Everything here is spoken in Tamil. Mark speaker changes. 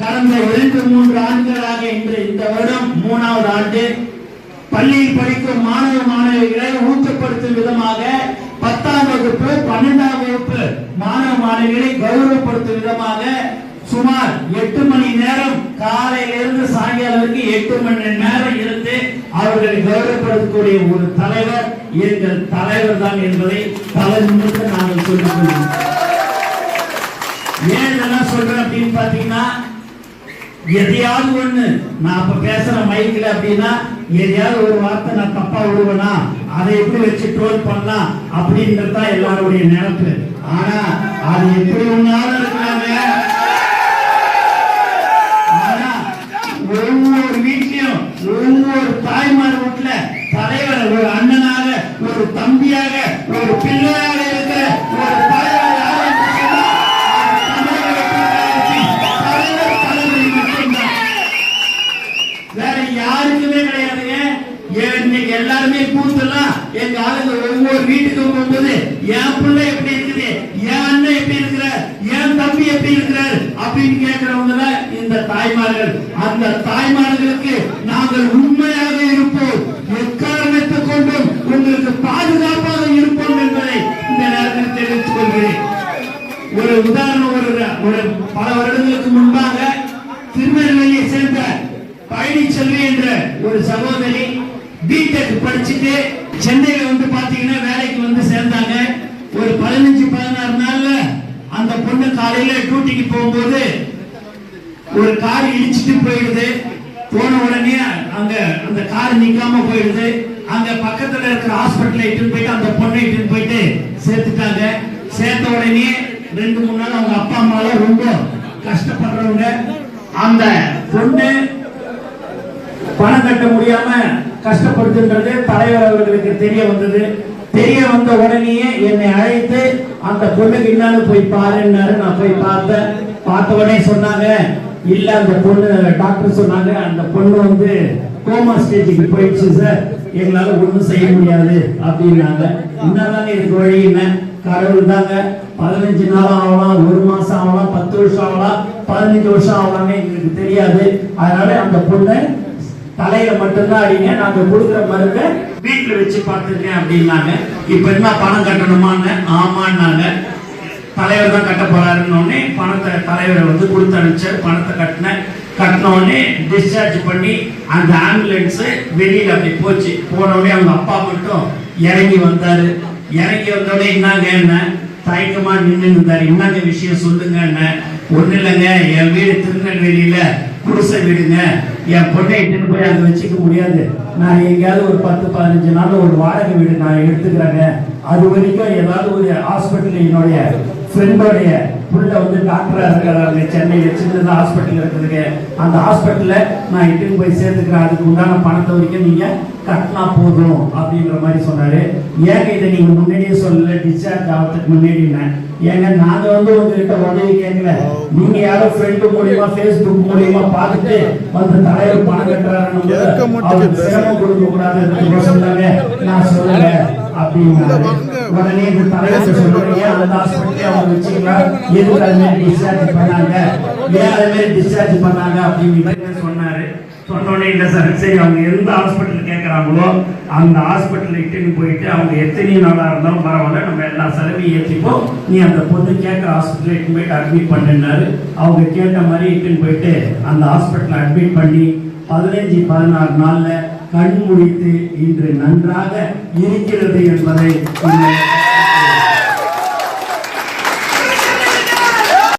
Speaker 1: கடந்த 2-3 ஆண்டுகளாக இன்று இந்த வருடம் 3வது ஆண்டு பள்ளியில் படிக்கும் மாணவ மாணவிகளை ஊக்கப்படுத்தும் விதமாக 10ஆம் வகுப்பு 12ஆம் வகுப்பு மாணவ மாணவிகளை கௌரவப்படுத்தும் விதமாக சுமார் 8 மணி நேரம் காலையிலிருந்து சாயங்காலம் வரைக்கும் 8 மணி நேரம் இருந்து அவர்களை கௌரவப்படுத்தக்கூடிய ஒரு தலைவர் எங்கள் தலைவர் தான் என்பதை தலைமுறைக்கு நாங்கள் சொல்லிக்கொள்கிறோம். ஏன் இதெல்லாம் சொல்றேன் அப்படின்னு பாத்தீங்கன்னா, எதையாவது ஒண்ணு நான் அப்ப பேசுற மைக்கில் அப்படின்னா எதையாவது ஒரு வார்த்தை நான் தப்பா விடுவேனா, அதை எப்படி வச்சு ட்ரோல் பண்ணலாம் அப்படின்றதுதான் எல்லாருடைய நினைப்பு. ஆனா அது எப்படி ஒன்னாலும் இருக்காங்க. ஆனா ஒவ்வொரு வீட்லயும் ஒவ்வொரு தாய்மார் வீட்டுல தலைவர் ஒரு அண்ணனாக, ஒரு தம்பியாக, ஒரு பிள்ளையாக இருக்கிற ஒரு தலைவர் எல்லாருமே கூத்தலாம். எங்க ஆளுங்க ஒவ்வொரு வீட்டுக்கு போகும்போது என் பிள்ளை எப்படி இருக்குது, என் அண்ணன் எப்படி இருக்கிறார், என் தம்பி எப்படி இருக்கிறார் அப்படின்னு கேட்கிறவங்க இந்த தாய்மார்கள். அந்த தாய்மார்களுக்கு நாங்கள் உண்மையாக இருப்போம், எக்காரணத்தை கொண்டும் உங்களுக்கு பாதுகாப்பாக இருப்போம் என்பதை இந்த நேரத்தில் தெரிவித்துக் கொள்கிறேன். ஒரு உதாரணம், ஒரு பல வருடங்களுக்கு முன்பாக திருநெல்வேலியை சேர்ந்த பழனிச்செல்வி என்ற ஒரு சகோதரி பிடெக் படிச்சுட்டு சென்னையில வந்து பாத்தீங்கன்னா வேலைக்கு வந்து சேர்ந்தாங்க. ஒரு 15-16 நாள்ல அந்த பொண்ணு காலையில டியூட்டிக்கு போகும்போது ஒரு கார் இடிச்சிட்டு போயிடுது. போன உடனே அங்க அந்த கார் நிக்காம போயிடுது. அங்க பக்கத்துல இருக்கிற ஹாஸ்பிட்டல் இட்டுன்னு போயிட்டு அந்த பொண்ணை இட்டுன்னு போயிட்டு சேர்த்துட்டாங்க. சேர்த்த உடனே 2-3 நாள் அவங்க அப்பா அம்மால ரொம்ப கஷ்டப்படுறவங்க. அந்த பொண்ணு பணம் கட்ட முடியாம கஷ்டப்படுத்துன்றது தலைவர் அவர்களுக்கு தெரிய வந்தது. தெரிய வந்த உடனேயே என்னை அழைத்து அந்த பொண்ணுக்கு என்னன்னு போய் பாருன்னாரு. நான் போய் பார்த்தேன். பார்த்த உடனே சொன்னாங்க, இல்ல அந்த பொண்ணு டாக்டர் சொன்னாங்க அந்த பொண்ணு வந்து கோமா ஸ்டேஜுக்கு போயிடுச்சு சார், எங்களால ஒண்ணும் செய்ய முடியாது அப்படின்னாங்க. என்னதாங்க இதுக்கு வழி என்ன? கடவுள் தாங்க. 15 நாள் ஆகலாம், 1 மாசம் ஆகலாம், 10 வருஷம் ஆகலாம், 15 வருஷம் ஆகலாம்னு எங்களுக்கு தெரியாது. அதனால அந்த பொண்ணு தலையில மட்டும்தான் அடிங்க, நாங்க கொடுக்குற மருந்தை வீட்டுல வச்சு பார்த்துருக்கேன் அப்படின்னாங்க. இப்ப என்ன பணம் கட்டணுமான்னு? ஆமான்னாங்க. தலைவர் தான் கட்ட போறாருன்னு பணத்தை தலைவரை வந்து கொடுத்து அனுப்பிச்சார். பணத்தை கட்டின உடனே டிஸ்சார்ஜ் பண்ணி அந்த ஆம்புலன்ஸ் வெளியில அப்படி போச்சு. போன உடனே அவங்க அப்பா மட்டும் இறங்கி வந்தாரு. இறங்கி வந்தோடனே என்னங்க என்ன தயக்கமா நின்று இருந்தாரு. என்னங்க விஷயம் சொல்லுங்க. என்ன ஒண்ணு இல்லைங்க, என் வீடு திருநெல்வேலியில குடிசை வீடுங்க, என் பொண்ணை இட்டுன்னு போய் அங்க வச்சுக்க முடியாது. நான் எங்கேயாவது ஒரு 10-15 நாள் ஒரு வாடகை வீடு நான் எடுத்துக்கிறேங்க. அது வரைக்கும் ஏதாவது ஒரு ஹாஸ்பிட்டல் என்னுடைய ஃப்ரெண்டோடைய புள்ள வந்து டாக்டரா இருக்கிறாங்க சென்னையில, சின்னதா ஹாஸ்பிட்டல் இருக்குதுங்க, அந்த ஹாஸ்பிட்டல்ல நான் இட்டுன்னு போய் சேர்த்துக்கிறேன். அதுக்கு உண்டான பணத்தை வரைக்கும் நீங்க கட்டினா போதும் அப்படின்ற மாதிரி சொன்னாரு. ஏங்க இதை நீங்க முன்னாடியே சொல்லல, டிஸ்சார்ஜ் ஆகிறதுக்கு முன்னாடி? ஏங்க நாங்க வந்து உங்ககிட்ட உதவி கேட்கல, நீங்க யாரோ ஃப்ரெண்டு மூலியமா Facebook மூலியமா பார்த்துட்டு வந்து தலைவர் பணம் கட்டுறாரு, அவருக்கு சிரமம் கொடுக்க கூடாதுன்னு சொன்னாங்க. நான் சொல்லல அப்படின்னா உடனே இந்த தலைவர் சொல்றீங்க அந்த ஹாஸ்பிட்டல் அவங்க வச்சுக்கலாம், எதுக்கு அது மாதிரி டிஸ்சார்ஜ் பண்ணாங்க, ஏன் அது மாதிரி டிஸ்சார்ஜ் பண்ணாங்க அப்படின்னு சொன்னாரு. சொன்னோடனே இல்லை சார், சரி அவங்க எந்த ஹாஸ்பிட்டல் கேட்குறாங்களோ அந்த ஹாஸ்பிட்டல் இட்டுன்னு போயிட்டு அவங்க எத்தனை நாளாக இருந்தாலும் பரவாயில்ல, நம்ம எல்லா செலவையும் ஏற்றிப்போம், நீ அந்த பொண்ணு கேட்குற ஹாஸ்பிட்டல் இட்டுன்னு போயிட்டு அட்மிட் பண்ணினாரு. அவங்க கேட்ட மாதிரி இட்டுன்னு போயிட்டு அந்த ஹாஸ்பிட்டல் அட்மிட் பண்ணி 15-16 நாள்ல கண் முடித்து இன்று நன்றாக இருக்கிறது என்பதை